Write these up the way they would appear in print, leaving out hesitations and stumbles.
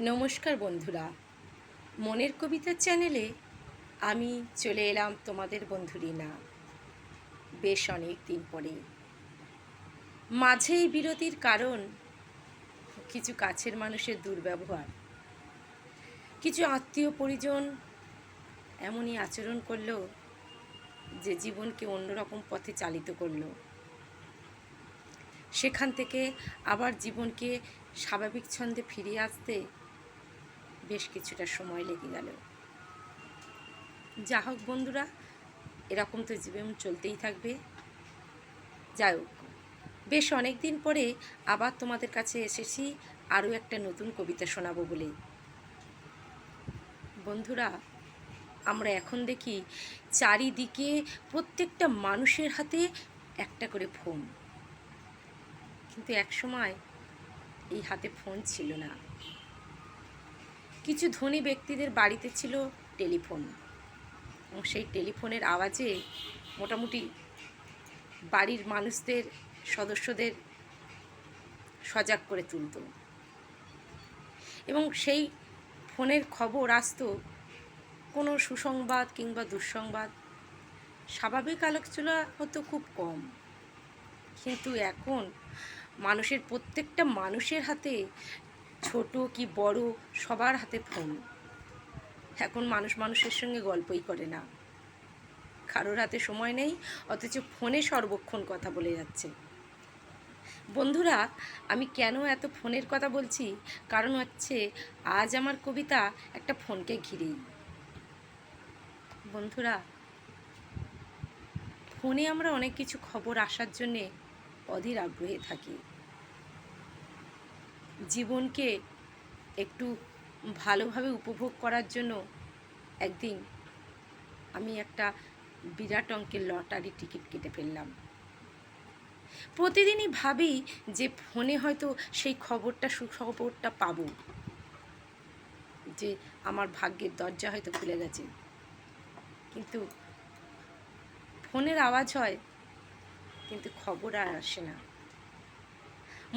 নমস্কার বন্ধুরা, মনের কবিতা চ্যানেলে আমি চলে এলাম তোমাদের বন্ধু রিনা। বেশ অনেক দিন পরে মাঝে এই বিরতির কারণ কিছু কাছের মানুষের দুর্ব্যবহার, কিছু আত্মীয় পরিজন এমনই আচরণ করলো যে জীবনকে অন্যরকম পথে চালিত করলো। সেখান থেকে আবার জীবনকে স্বাভাবিক ছন্দে ফিরিয়ে আসতে বেশ কিছুটা সময় লেগে গেল। যা হোক বন্ধুরা, এরকম তো জীবন চলতেই থাকবে। যাই হোক, বেশ অনেক দিন পরে আবার তোমাদের কাছে এসেছি আরও একটা নতুন কবিতা শোনাবো বলে। বন্ধুরা, আমরা এখন দেখি চারিদিকে প্রত্যেকটা মানুষের হাতে একটা করে ফোন, কিন্তু একসময় এই হাতে ফোন ছিল না। কিছু ধনী ব্যক্তিদের বাড়িতে ছিল টেলিফোন, এবং সেই টেলিফোনের আওয়াজে মোটামুটি বাড়ির মানুষদের, সদস্যদের সজাগ করে তুলত, এবং সেই ফোনের খবর আসতো কোনো সুসংবাদ কিংবা দুঃসংবাদ। স্বাভাবিক আলোচনা হতো খুব কম, কিন্তু এখন মানুষের, প্রত্যেকটা মানুষের হাতে, ছোট কি বড়, সবার হাতে ফোন। এখন মানুষ মানুষের সঙ্গে গল্পই করে না, কারোর হাতে সময় নেই, অথচ ফোনে সর্বক্ষণ কথা বলে যাচ্ছে। বন্ধুরা, আমি কেন এত ফোনের কথা বলছি, কারণ হচ্ছে আজ আমার কবিতা একটা ফোনকে ঘিরেই। বন্ধুরা, ফোনে আমরা অনেক কিছু খবর আসার জন্যে অধীর আগ্রহে থাকি। জীবনকে একটু ভালোভাবে উপভোগ করার জন্য একদিন আমি একটা বিরাট অঙ্কের লটারি টিকিট কেটে ফেললাম। প্রতিদিনই ভাবি যে ফোনে হয়তো সেই সুখবরটা পাবো, যে আমার ভাগ্যের দরজা হয়তো খুলে গেছে, কিন্তু ফোনের আওয়াজ হয় কিন্তু খবর আর আসে না।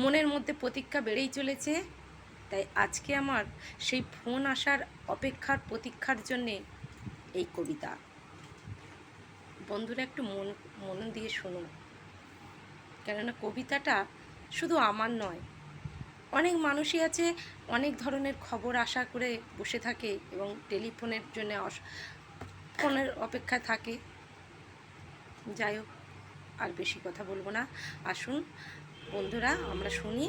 মনের মধ্যে প্রতীক্ষা বেড়েই চলেছে, তাই আজকে আমার সেই ফোন আসার প্রতীক্ষার জন্যে এই কবিতা। বন্ধুরা, একটু মন দিয়ে শুনুন, কেননা কবিতাটা শুধু আমার নয়, অনেক মানুষই আছে অনেক ধরনের খবর আশা করে বসে থাকে এবং টেলিফোনের জন্য ফোনের অপেক্ষায় থাকে। যাই হোক, আর বেশি কথা বলবো না, আসুন বন্ধুরা আমরা শুনি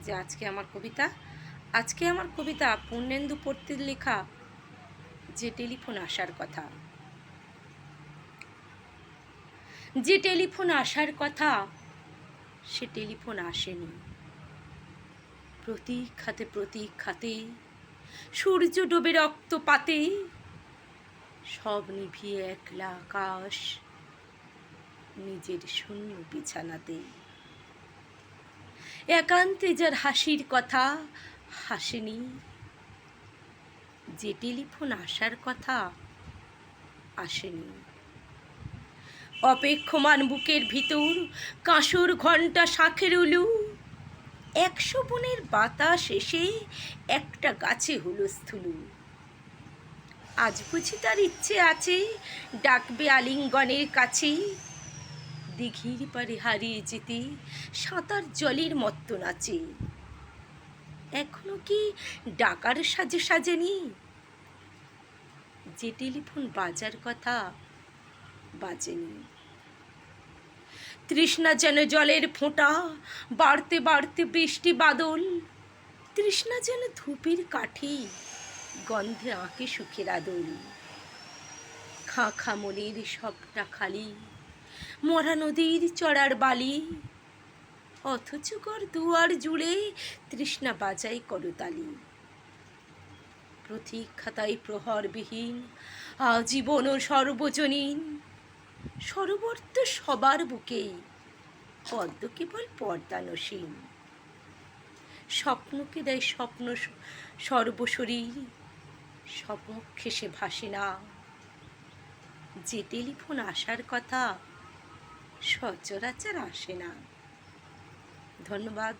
যে আজকে আমার কবিতা পূর্ণেন্দু পড়তির লেখা যে টেলিফোন আসার কথা। যে টেলিফোন আসার কথা সে টেলিফোন আসেনি। প্রতীক্ষাতে সূর্য ডোবে রক্তপাতে, সব নিভিয়ে একলা আকাশ নিজের শূন্য বিছানাতে। একান্তে যার হাসির কথা হাসেনি, যে টেলিফোন আসার কথা আসেনি। অপেক্ষমান বুকের ভিতর কাঁসর ঘণ্টা শাঁখের উলু, 100 বনের বাতাস এসে একটা গাছে হুলস্থুলু। আজ বুঝি তার ইচ্ছে আছে ডাকবে আলিঙ্গনের কাছে, দিঘির পারে হারিয়ে যেতে সাঁতার জলের মত্ত নাচে। এখনো কি ডাকার সাজেনি, যে টেলিফোন বাজার কথা বাজেনি। তৃষ্ণা যেন জলের ফোঁটা, বাড়তে বাড়তে বৃষ্টি বাদল। তৃষ্ণা যেন ধূপের কাঠি, গন্ধে আঁকে সুখের আদল। খাঁ মনের সবটা খালি, মরা নদীর চড়ার বালি, অথচ ঘর দুয়ার জুড়ে তৃষ্ণা বাজাই করতালি। প্রতীক্ষাতাই প্রহরবিহীন আজীবন ও সর্বজনীন, সরবর্ত সবার বুকেই পদ্ম কেবল পর্দানসীন। স্বপ্নকে দেয় স্বপ্ন সর্বশরীর, সমক্ষে সে ভাসে না। যে টেলিফোন আসার কথা সচরাচর আসে না। ধন্যবাদ।